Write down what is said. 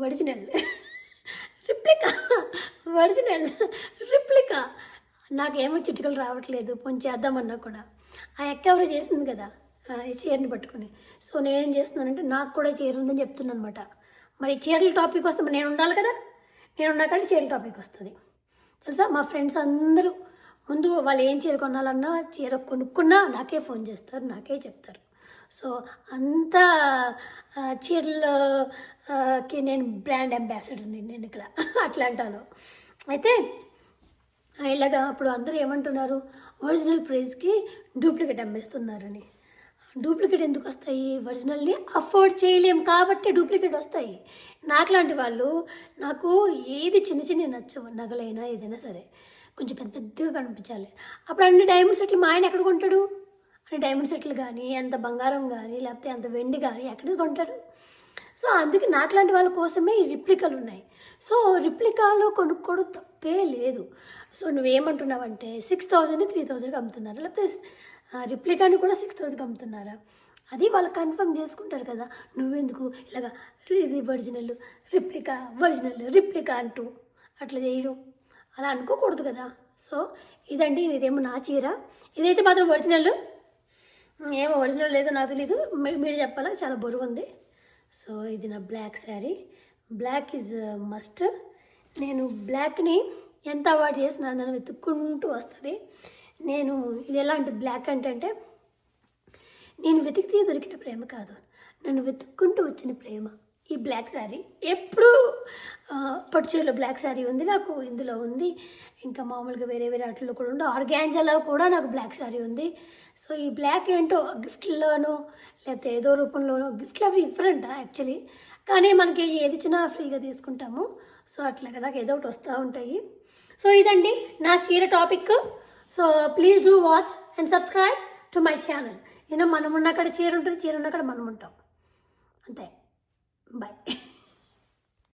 Original replica original replica. నాకేమో చిటికలు రావట్లేదు పోనీ చేద్దామన్నా కూడా. ఆ ఎక్క ఎవరు చేసింది కదా ఈ చీరని పట్టుకొని. సో నేనేం చేస్తున్నానంటే నాకు కూడా చీర ఉందని చెప్తున్నాను అనమాట. మరి చీరల టాపిక్ వస్తే మరి నేను ఉండాలి కదా, నేను ఉన్నా కానీ చీరల టాపిక్ వస్తుంది తెలుసా. మా ఫ్రెండ్స్ అందరూ ముందు వాళ్ళు ఏం చీర కొనాలన్నా చీర కొనుక్కున్నా నాకే ఫోన్ చేస్తారు, నాకే చెప్తారు. సో అంత చీరలకి నేను బ్రాండ్ అంబాసిడర్ని నేను ఇక్కడ అట్లాంటాలో. అయితే ఇలాగా అప్పుడు అందరూ ఏమంటున్నారు, ఒరిజినల్ ప్రైస్కి డూప్లికేట్ అమ్మేస్తున్నారని. డూప్లికేట్ ఎందుకు వస్తాయి? ఒరిజినల్ని అఫోర్డ్ చేయలేం కాబట్టి డూప్లికేట్ వస్తాయి. నాకులాంటి వాళ్ళు, నాకు ఏది చిన్న చిన్న నచ్చవు, నగలైనా ఏదైనా సరే కొంచెం పెద్ద పెద్దగా కనిపించాలి. అప్పుడు అన్ని డైమండ్ సెట్లు మా ఆయన ఎక్కడ కొంటాడు? అన్ని డైమండ్ సెట్లు కానీ, అంత బంగారం కానీ, లేకపోతే అంత వెండి కానీ ఎక్కడ కొంటాడు? సో అందుకే నాకులాంటి వాళ్ళ కోసమే ఈ రిప్లికాలు ఉన్నాయి. సో రిప్లికాలో కొనుక్కోవడం తప్పే లేదు. సో నువ్వేమంటున్నావంటే 6,000 3,000కి అమ్ముతున్నారు, లేకపోతే రిప్లికాని కూడా 6,000కి అమ్ముతున్నారా? అది వాళ్ళు కన్ఫర్మ్ చేసుకుంటారు కదా. నువ్వెందుకు ఇలాగా ఇది ఒరిజినల్ రిప్లికా అంటూ అట్లా చేయడం? అలా అనుకోకూడదు కదా. సో ఇదండి, ఇదేమో నా చీర. ఇదైతే మాత్రం ఒరిజినల్. ఏమో ఒరిజినల్ లేదో నాకు తెలీదు, మీరు చెప్పాలా. చాలా బరువు ఉంది. సో ఇది నా black sari. Black is must. నేను బ్లాక్ని ఎంత అవాయిడ్ చేసినా నన్ను వెతుక్కుంటూ వస్తుంది. నేను ఇది ఎలాంటి బ్లాక్ అంటే నేను వెతికితే దొరికిన ప్రేమ కాదు, నన్ను వెతుక్కుంటూ వచ్చిన ప్రేమ ఈ బ్లాక్ శారీ. ఎప్పుడు పట్టుచీరలో బ్లాక్ శారీ ఉంది నాకు, ఇందులో ఉంది. ఇంకా మామూలుగా వేరే వేరే వాటిల్లో కూడా ఉంది. ఆర్గాంజాలో కూడా నాకు బ్లాక్ శారీ ఉంది. సో ఈ బ్లాక్ ఏంటో గిఫ్ట్లోనో లేకపోతే ఏదో రూపంలోనో, గిఫ్ట్లు అవి డిఫరెంట్ యాక్చువల్లీ, కానీ మనకి ఏది ఇచ్చినా ఫ్రీగా తీసుకుంటాము. సో అట్లాగా నాకు ఏదో ఒకటి వస్తూ ఉంటాయి. సో ఇదండి నా చీర topic. So please do watch and subscribe to my channel. మనం ఉన్నక్కడ చీర ఉంటుంది, చీర ఉన్నక్కడ మనం ఉంటాం. అంతే. బాయ్.